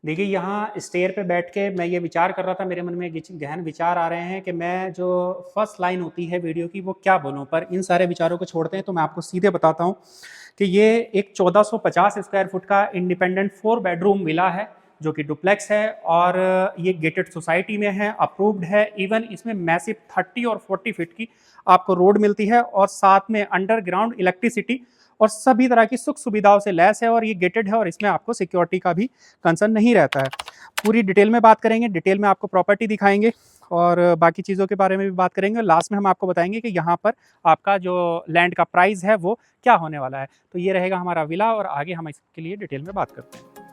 देखिए, यहाँ स्टेयर पे बैठ के मैं ये विचार कर रहा था, मेरे मन में गहन विचार आ रहे हैं कि मैं जो फर्स्ट लाइन होती है वीडियो की वो क्या बोलूँ, पर इन सारे विचारों को छोड़ते हैं तो मैं आपको सीधे बताता हूँ कि ये एक 1450 स्क्वायर फुट का इंडिपेंडेंट 4 बेडरूम विला है जो कि डुप्लेक्स है, और ये गेटेड सोसाइटी में है, अप्रूव्ड है। इवन इसमें मैसिव 30 और 40 फीट की आपको रोड मिलती है, और साथ में अंडरग्राउंड इलेक्ट्रिसिटी और सभी तरह की सुख सुविधाओं से लैस है, और ये गेटेड है और इसमें आपको सिक्योरिटी का भी कंसर्न नहीं रहता है। पूरी डिटेल में बात करेंगे, डिटेल में आपको प्रॉपर्टी दिखाएंगे और बाकी चीज़ों के बारे में भी बात करेंगे। लास्ट में हम आपको बताएंगे कि यहाँ पर आपका जो लैंड का प्राइस है वो क्या होने वाला है। तो ये रहेगा हमारा विला, और आगे हम इसके लिए डिटेल में बात करते हैं।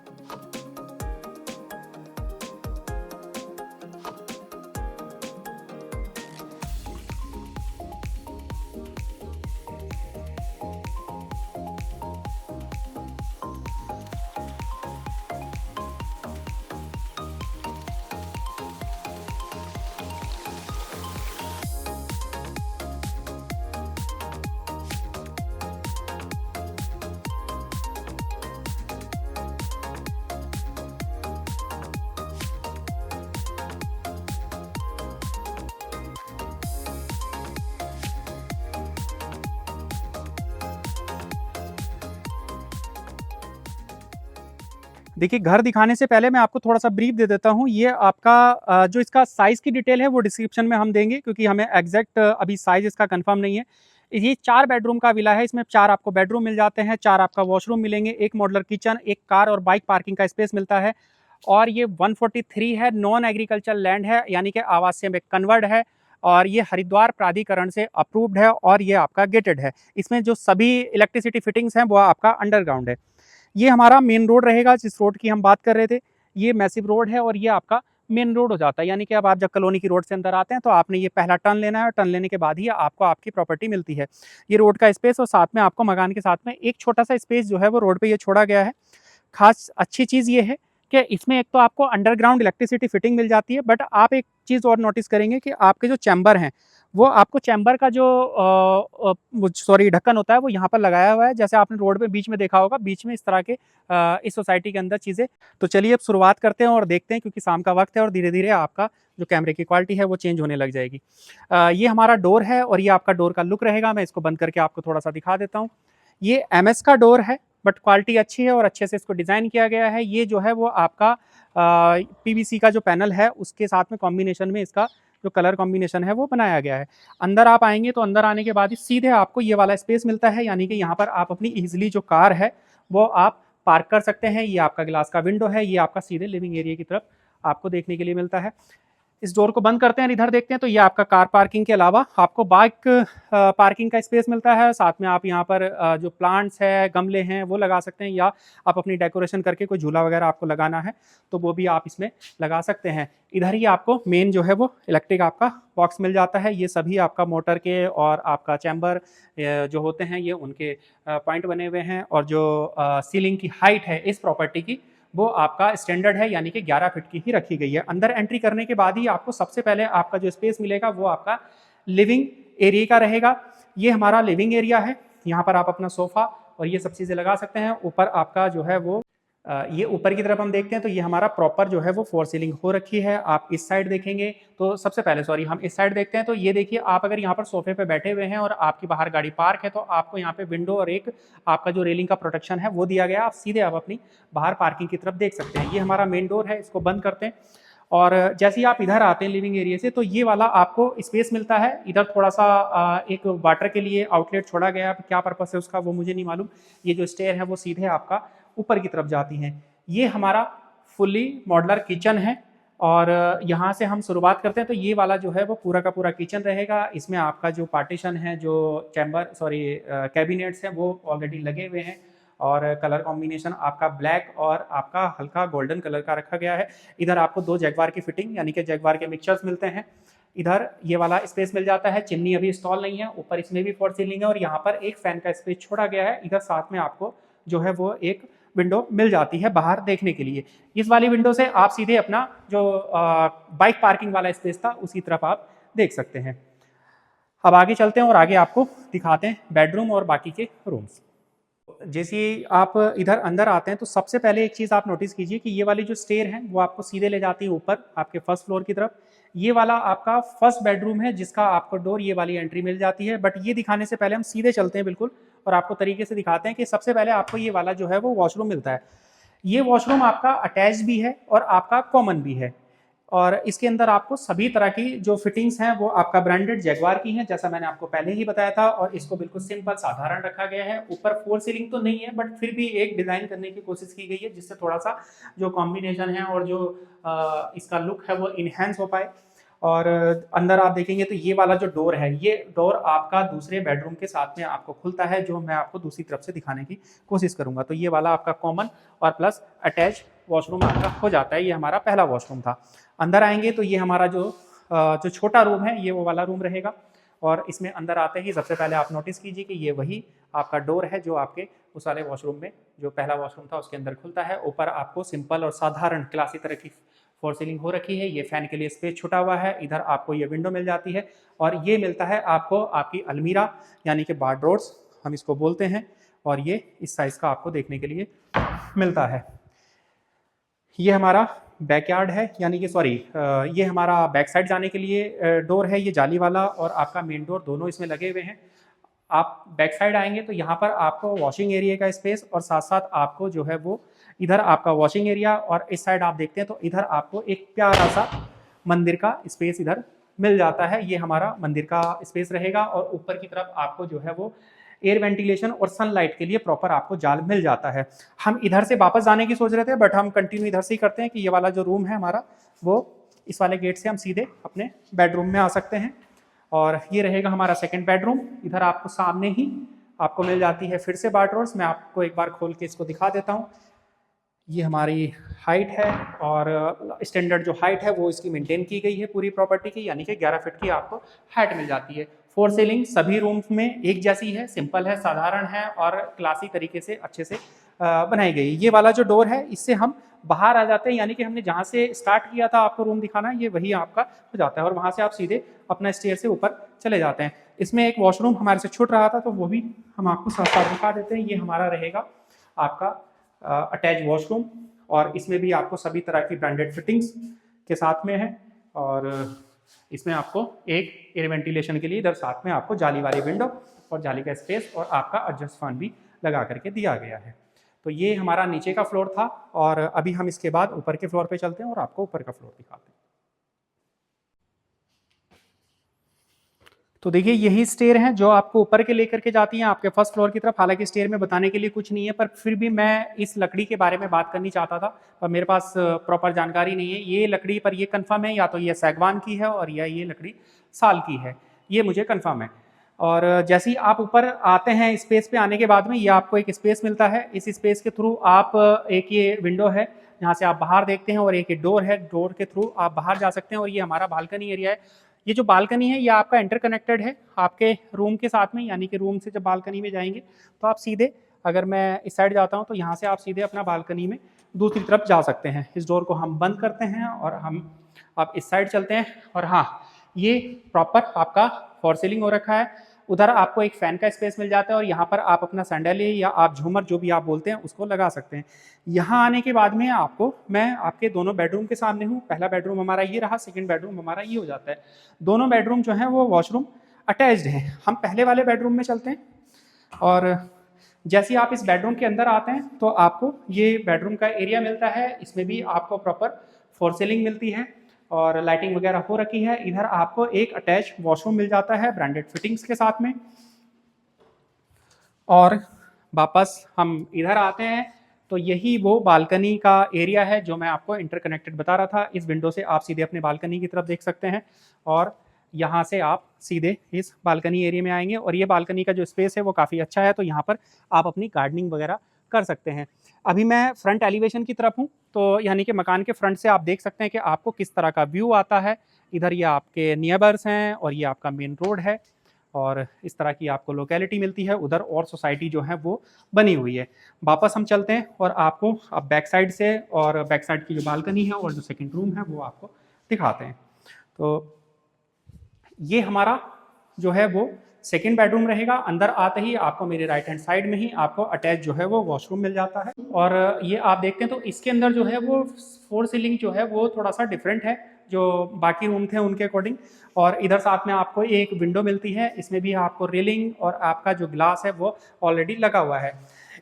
देखिए, घर दिखाने से पहले मैं आपको थोड़ा-सा ब्रीफ दे देता हूँ। ये आपका जो इसका साइज़ की डिटेल है वो डिस्क्रिप्शन में हम देंगे, क्योंकि हमें एग्ज़ैक्ट अभी साइज़ इसका कन्फर्म नहीं है। ये 4 बेडरूम का विला है, इसमें 4 आपको बेडरूम मिल जाते हैं, 4 आपका वॉशरूम मिलेंगे, 1 मॉड्यूलर किचन, 1 कार और बाइक पार्किंग का स्पेस मिलता है। और ये 143 है, नॉन एग्रीकल्चर लैंड है, यानी कि आवासीय में कन्वर्ट है, और ये हरिद्वार प्राधिकरण से अप्रूव्ड है, और ये आपका गेटेड है। इसमें जो सभी इलेक्ट्रिसिटी फिटिंग्स हैं वो आपका अंडरग्राउंड है। ये हमारा मेन रोड रहेगा, जिस रोड की हम बात कर रहे थे। ये मैसिव रोड है और ये आपका मेन रोड हो जाता है, यानी कि अब आप जब कॉलोनी की रोड से अंदर आते हैं तो आपने ये पहला टर्न लेना है, और टर्न लेने के बाद ही आपको आपकी प्रॉपर्टी मिलती है। ये रोड का स्पेस, और साथ में आपको मकान के साथ में एक छोटा सा स्पेस जो है वो रोड पे ये छोड़ा गया है। खास अच्छी चीज़ ये है कि इसमें एक तो आपको अंडरग्राउंड इलेक्ट्रिसिटी फिटिंग मिल जाती है, बट आप एक चीज़ और नोटिस करेंगे कि आपके जो चैम्बर हैं, वो आपको चैम्बर का जो सॉरी ढक्कन होता है वो यहाँ पर लगाया हुआ है। जैसे आपने रोड पे बीच में देखा होगा, बीच में इस तरह के इस सोसाइटी के अंदर चीज़ें। तो चलिए अब शुरुआत करते हैं और देखते हैं, क्योंकि शाम का वक्त है और धीरे धीरे आपका जो कैमरे की क्वालिटी है वो चेंज होने लग जाएगी। ये हमारा डोर है, और ये आपका डोर का लुक रहेगा। मैं इसको बंद करके आपको थोड़ा सा दिखा देता हूँ। ये एमएस का डोर है, बट क्वालिटी अच्छी है और अच्छे से इसको डिज़ाइन किया गया है। ये जो है वो आपका पीवीसी का जो पैनल है उसके साथ में कॉम्बिनेशन में इसका जो कलर कॉम्बिनेशन है वो बनाया गया है। अंदर आप आएंगे तो अंदर आने के बाद ही सीधे आपको ये वाला स्पेस मिलता है, यानी कि यहाँ पर आप अपनी ईजिली जो कार है वो आप पार्क कर सकते हैं। ये आपका ग्लास का विंडो है, ये आपका सीधे लिविंग एरिया की तरफ आपको देखने के लिए मिलता है। इस डोर को बंद करते हैं, इधर देखते हैं तो ये आपका कार पार्किंग के अलावा आपको बाइक पार्किंग का स्पेस मिलता है। साथ में आप यहाँ पर जो प्लांट्स है, गमले हैं वो लगा सकते हैं, या आप अपनी डेकोरेशन करके कोई झूला वगैरह आपको लगाना है तो वो भी आप इसमें लगा सकते हैं। इधर ही आपको मेन जो है वो इलेक्ट्रिक आपका बॉक्स मिल जाता है। ये सभी आपका मोटर के और आपका चैम्बर जो होते हैं ये उनके पॉइंट बने हुए हैं, और जो सीलिंग की हाइट है इस प्रॉपर्टी की वो आपका स्टैंडर्ड है, यानी कि 11 फीट की ही रखी गई है। अंदर एंट्री करने के बाद ही आपको सबसे पहले आपका जो स्पेस मिलेगा वो आपका लिविंग एरिया का रहेगा। ये हमारा लिविंग एरिया है, यहाँ पर आप अपना सोफा और ये सब चीज़ें लगा सकते हैं। ऊपर आपका जो है वो ये ऊपर की तरफ हम देखते हैं तो ये हमारा प्रॉपर जो है वो फोर सीलिंग हो रखी है। आप इस साइड देखेंगे तो सबसे पहले हम इस साइड देखते हैं तो ये देखिए, आप अगर यहाँ पर सोफे पे बैठे हुए हैं और आपकी बाहर गाड़ी पार्क है तो आपको यहाँ पे विंडो और एक आपका जो रेलिंग का प्रोटेक्शन है वो दिया गया। आप सीधे आप अपनी बाहर पार्किंग की तरफ देख सकते हैं। ये हमारा मेन डोर है, इसको बंद करते हैं। और जैसे ही आप इधर आते हैं लिविंग एरिया से तो ये वाला आपको स्पेस मिलता है। इधर थोड़ा सा एक वाटर के लिए आउटलेट छोड़ा गया है, क्या पर्पस है उसका वो मुझे नहीं मालूम। ये जो स्टेयर है वो सीधे आपका ऊपर की तरफ जाती हैं। ये हमारा फुली मॉडलर किचन है, और यहाँ से हम शुरुआत करते हैं तो ये वाला जो है वो पूरा का पूरा किचन रहेगा। इसमें आपका जो पार्टीशन है, जो कैबिनेट्स हैं वो ऑलरेडी लगे हुए हैं, और कलर कॉम्बिनेशन आपका ब्लैक और आपका हल्का गोल्डन कलर का रखा गया है। इधर आपको 2 जैगवार की फिटिंग यानी कि जैगवार के मिक्सचर्स मिलते हैं। इधर ये वाला स्पेस मिल जाता है, चिमनी अभी इंस्टॉल नहीं है, ऊपर इसमें भी फॉर सीलिंग है, और यहाँ पर एक फैन का स्पेस छोड़ा गया है। इधर साथ में आपको जो है वो एक विंडो मिल जाती है बाहर देखने के लिए। इस वाली विंडो से आप सीधे अपना जो बाइक पार्किंग वाला स्पेस था उसी तरफ आप देख सकते हैं। अब आगे चलते हैं और आगे आपको दिखाते हैं बेडरूम और बाकी के रूम्स। जैसे ही आप इधर अंदर आते हैं तो सबसे पहले एक चीज़ आप नोटिस कीजिए कि ये वाली जो स्टेयर है वो आपको सीधे ले जाती है ऊपर आपके फर्स्ट फ्लोर की तरफ। ये वाला आपका फर्स्ट बेडरूम है जिसका आपको डोर ये वाली एंट्री मिल जाती है। बट ये दिखाने से पहले हम सीधे चलते हैं बिल्कुल और आपको तरीके से दिखाते हैं कि सबसे पहले आपको ये वाला जो है वो वॉशरूम मिलता है। ये वॉशरूम आपका अटैच भी है और आपका कॉमन भी है और इसके अंदर आपको सभी तरह की जो फिटिंग्स हैं वो आपका ब्रांडेड जैगवार की हैं, जैसा मैंने आपको पहले ही बताया था। और इसको बिल्कुल सिंपल साधारण रखा गया है। ऊपर फोर सीलिंग तो नहीं है बट फिर भी एक डिज़ाइन करने की कोशिश की गई है जिससे थोड़ा सा जो कॉम्बिनेशन है और जो इसका लुक है वो इन्हेंस हो पाए। और अंदर आप देखेंगे तो ये वाला जो डोर है, ये डोर आपका दूसरे बेडरूम के साथ में आपको खुलता है, जो मैं आपको दूसरी तरफ से दिखाने की कोशिश करूंगा। तो ये वाला आपका कॉमन और प्लस अटैच वॉशरूम आपका हो जाता है। ये हमारा पहला वॉशरूम था। अंदर आएंगे तो ये हमारा जो छोटा रूम है ये वो वाला रूम रहेगा। और इसमें अंदर आते ही सबसे पहले आप नोटिस कीजिए कि ये वही आपका डोर है जो आपके उस वाले वॉशरूम में, जो पहला वॉशरूम था उसके अंदर खुलता है। ऊपर आपको सिंपल और साधारण क्लासी तरह की फॉर सीलिंग हो रखी है। ये फैन के लिए स्पेस छुटा हुआ है। इधर आपको ये विंडो मिल जाती है और ये मिलता है आपको आपकी अलमीरा यानी कि बारड्रोर्स हम इसको बोलते हैं। और ये इस साइज का आपको देखने के लिए मिलता है। ये हमारा बैकयार्ड है, यानी कि सॉरी ये हमारा बैक साइड जाने के लिए डोर है, ये जाली वाला और आपका मेन डोर दोनों इसमें लगे हुए हैं। आप बैक साइड आएंगे तो यहाँ पर आपको वॉशिंग एरिया का स्पेस और साथ साथ आपको जो है वो इधर आपका वॉशिंग एरिया और इस साइड आप देखते हैं तो इधर आपको एक प्यारा सा मंदिर का स्पेस इधर मिल जाता है। ये हमारा मंदिर का स्पेस रहेगा और ऊपर की तरफ आपको जो है वो एयर वेंटिलेशन और सनलाइट के लिए प्रॉपर आपको जाल मिल जाता है। हम इधर से वापस जाने की सोच रहे थे बट हम कंटिन्यू इधर से ही करते हैं कि ये वाला जो रूम है हमारा वो इस वाले गेट से हम सीधे अपने बेडरूम में आ सकते हैं। और ये रहेगा हमारा सेकंड बेडरूम। इधर आपको सामने ही आपको मिल जाती है फिर से बारड्रोर्स। मैं आपको एक बार खोल के इसको दिखा देता हूँ। ये हमारी हाइट है और स्टैंडर्ड जो हाइट है वो इसकी मेंटेन की गई है पूरी प्रॉपर्टी की, यानी कि 11 फीट की आपको हाइट मिल जाती है। फोर सीलिंग सभी रूम्स में एक जैसी है, सिंपल है, साधारण है और क्लासी तरीके से अच्छे से बनाई गई। ये वाला जो डोर है इससे हम बाहर आ जाते हैं, यानी कि हमने जहाँ से स्टार्ट किया था आपको रूम दिखाना ये वही आपका हो जाता है और वहाँ से आप सीधे अपना स्टेयर से ऊपर चले जाते हैं। इसमें एक वॉशरूम हमारे से छूट रहा था तो वो भी हम आपको साथ साथ दिखा देते हैं। ये हमारा रहेगा आपका अटैच वॉशरूम और इसमें भी आपको सभी तरह की ब्रांडेड फिटिंग्स के साथ में है। और इसमें आपको एक एयर वेंटिलेशन के लिए इधर साथ में आपको जाली वाली विंडो और जाली का स्पेस और आपका एडजस्ट फैन भी लगा करके दिया गया है। तो ये हमारा नीचे का फ्लोर था और अभी हम इसके बाद ऊपर के फ्लोर पे चलते हैं और आपको ऊपर का फ्लोर दिखाते हैं। तो देखिए यही स्टेयर हैं जो आपको ऊपर के लेकर के जाती हैं आपके फर्स्ट फ्लोर की तरफ। हालांकि स्टेयर में बताने के लिए कुछ नहीं है पर फिर भी मैं इस लकड़ी के बारे में बात करनी चाहता था पर मेरे पास प्रॉपर जानकारी नहीं है। ये लकड़ी पर ये कंफर्म है या तो ये सैगवान की है और या ये लकड़ी साल की है, ये मुझे कंफर्म है। और जैसे ही आप ऊपर आते हैं स्पेस पे आने के बाद में ये आपको एक स्पेस मिलता है। इस स्पेस के थ्रू आप एक ये विंडो है जहाँ से आप बाहर देखते हैं और एक ये डोर है, डोर के थ्रू आप बाहर जा सकते हैं। और ये हमारा बालकनी एरिया है। ये जो बालकनी है ये आपका इंटरकनेक्टेड है आपके रूम के साथ में, यानी कि रूम से जब बालकनी में जाएंगे तो आप सीधे, अगर मैं इस साइड जाता हूँ तो यहाँ से आप सीधे अपना बालकनी में दूसरी तरफ जा सकते हैं। इस डोर को हम बंद करते हैं और हम आप इस साइड चलते हैं। और हाँ, ये प्रॉपर आपका फॉर सीलिंग हो रखा है। उधर आपको एक फैन का स्पेस मिल जाता है और यहाँ पर आप अपना सैंडली या आप झूमर जो भी आप बोलते हैं उसको लगा सकते हैं। यहाँ आने के बाद में आपको मैं आपके दोनों बेडरूम के सामने हूँ। पहला बेडरूम हमारा ये रहा, सेकंड बेडरूम हमारा ये हो जाता है। दोनों बेडरूम जो है वो वॉशरूम अटैच्ड है। हम पहले वाले बेडरूम में चलते हैं और जैसे ही आप इस बेडरूम के अंदर आते हैं तो आपको ये बेडरूम का एरिया मिलता है। इसमें भी आपको प्रॉपर फॉर सीलिंग मिलती है और लाइटिंग वगैरह हो रखी है। इधर आपको एक अटैच वॉशरूम मिल जाता है ब्रांडेड फिटिंग्स के साथ में। और वापस हम इधर आते हैं तो यही वो बालकनी का एरिया है जो मैं आपको इंटरकनेक्टेड बता रहा था। इस विंडो से आप सीधे अपने बालकनी की तरफ देख सकते हैं और यहाँ से आप सीधे इस बालकनी एरिया में आएंगे और ये बालकनी का जो स्पेस है वो काफ़ी अच्छा है, तो यहाँ पर आप अपनी गार्डनिंग वगैरह कर सकते हैं। अभी मैं फ्रंट एलिवेशन की तरफ हूँ, तो यानी कि मकान के फ्रंट से आप देख सकते हैं कि आपको किस तरह का व्यू आता है। इधर ये आपके नियबर्स हैं और ये आपका मेन रोड है और इस तरह की आपको लोकेलिटी मिलती है। उधर और सोसाइटी जो है वो बनी हुई है। वापस हम चलते हैं और आपको अब बैक साइड से और बैक साइड की जो बालकनी है और जो सेकंड रूम है वो आपको दिखाते हैं। तो ये हमारा जो है वो सेकंड बेडरूम रहेगा। अंदर आते ही आपको मेरे राइट हैंड साइड में ही आपको अटैच जो है वो वॉशरूम मिल जाता है। और ये आप देखते हैं तो इसके अंदर जो है वो फोर सीलिंग जो है वो थोड़ा सा डिफरेंट है जो बाकी रूम थे उनके अकॉर्डिंग। और इधर साथ में आपको एक विंडो मिलती है, इसमें भी आपको रेलिंग और आपका जो ग्लास है वो ऑलरेडी लगा हुआ है।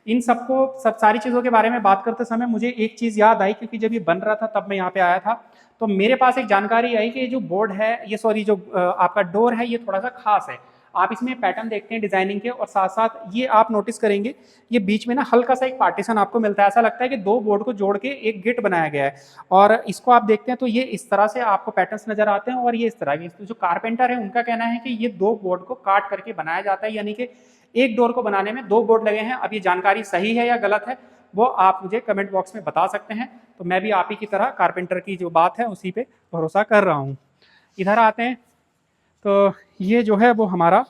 इन सबको सब सारी चीज़ों के बारे में बात करते समय मुझे एक चीज़ याद आई, क्योंकि जब ये बन रहा था तब मैं यहाँ पे आया था, तो मेरे पास एक जानकारी आई कि ये जो बोर्ड है, ये सॉरी जो आपका डोर है, ये थोड़ा सा खास है। आप इसमें पैटर्न देखते हैं डिजाइनिंग के, और साथ साथ ये आप नोटिस करेंगे ये बीच में ना हल्का सा एक पार्टीशन आपको मिलता है। ऐसा लगता है कि दो बोर्ड को जोड़ के एक गेट बनाया गया है। और इसको आप देखते हैं तो ये इस तरह से आपको पैटर्न्स नजर आते हैं। और ये इस तरह के जो कारपेंटर है उनका कहना है कि ये दो बोर्ड को काट करके बनाया जाता है, यानी कि एक डोर को बनाने में दो बोर्ड लगे हैं। अब ये जानकारी सही है या गलत है वो आप मुझे कमेंट बॉक्स में बता सकते हैं। तो मैं भी आप ही की तरह कारपेंटर की जो बात है उसी पे भरोसा कर रहा हूँ। इधर आते हैं तो ये जो है वो हमारा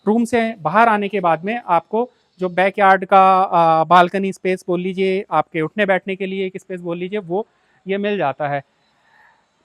रूम से बाहर आने के बाद में आपको जो बैकयार्ड का बालकनी स्पेस बोल लीजिए, आपके उठने बैठने के लिए एक स्पेस बोल लीजिए, वो ये मिल जाता है।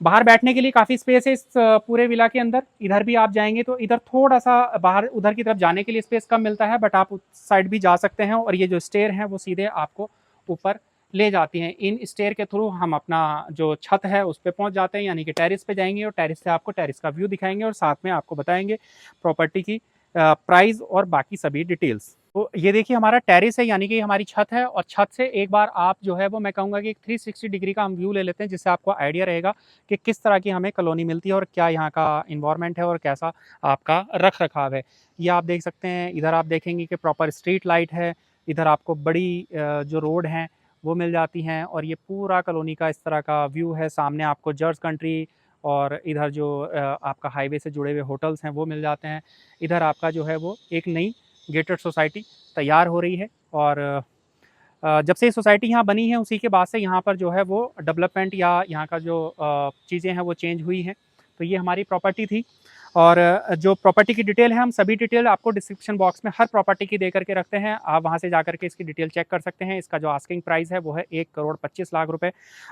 बाहर बैठने के लिए काफ़ी स्पेस है इस पूरे विला के अंदर। इधर भी आप जाएंगे तो इधर थोड़ा सा बाहर उधर की तरफ जाने के लिए स्पेस कम मिलता है, बट आप उस साइड भी जा सकते हैं। और ये जो स्टेयर हैं वो सीधे आपको ऊपर ले जाती हैं। इन स्टेयर के थ्रू हम अपना जो छत है उस पर पहुंच जाते हैं, यानी कि टेरिस पे जाएंगे और टेरिस से आपको टेरिस का व्यू दिखाएंगे और साथ में आपको बताएंगे प्रॉपर्टी की प्राइस और बाकी सभी डिटेल्स। तो ये देखिए हमारा टेरिस है, यानी कि हमारी छत है। और छत से एक बार आप जो है वो मैं कहूँगा कि एक 360 डिग्री का हम व्यू ले लेते हैं, जिससे आपको आइडिया रहेगा कि किस तरह की हमें कॉलोनी मिलती है और क्या यहाँ का इन्वायरमेंट है और कैसा आपका रख रखाव है। ये आप देख सकते हैं। इधर आप देखेंगे कि प्रॉपर स्ट्रीट लाइट है। इधर आपको बड़ी जो रोड हैं वो मिल जाती हैं। और ये पूरा कॉलोनी का इस तरह का व्यू है। सामने आपको जर्ज कंट्री और इधर जो आपका हाईवे से जुड़े हुए होटल्स हैं वो मिल जाते हैं। इधर आपका जो है वो एक नई गेटेड सोसाइटी तैयार हो रही है। और जब से ये सोसाइटी यहाँ बनी है उसी के बाद से यहाँ पर जो है वो डेवलपमेंट या यहाँ का जो चीज़ें हैं वो चेंज हुई हैं। तो ये हमारी प्रॉपर्टी थी। और जो प्रॉपर्टी की डिटेल है हम सभी डिटेल आपको डिस्क्रिप्शन बॉक्स में हर प्रॉपर्टी की दे करके रखते हैं। आप वहाँ से जा करके इसकी डिटेल चेक कर सकते हैं। इसका जो आस्किंग प्राइस है वो है 1,25,00,000 रुपये।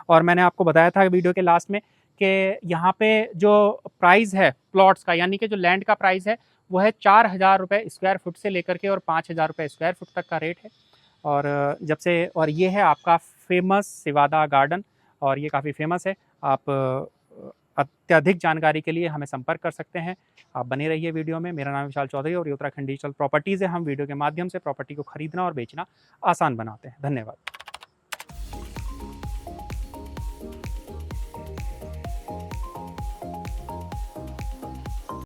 और मैंने आपको बताया था वीडियो के लास्ट में कि यहाँ पे जो प्राइस है प्लॉट्स का, यानी कि जो लैंड का प्राइस है वो है 4,000 रुपये स्क्वायर फुट से लेकर के और 5,000 रुपये स्क्वायर फुट तक का रेट है। और जब से और ये है आपका फेमस सिवादा गार्डन, और ये काफ़ी फेमस है। आप अत्यधिक जानकारी के लिए हमें संपर्क कर सकते हैं। आप बने रहिए वीडियो में। मेरा नाम विशाल चौधरी और ये उत्तराखंड डिजिटल प्रॉपर्टीज़ है। हम वीडियो के माध्यम से प्रॉपर्टी को खरीदना और बेचना आसान बनाते हैं। धन्यवाद।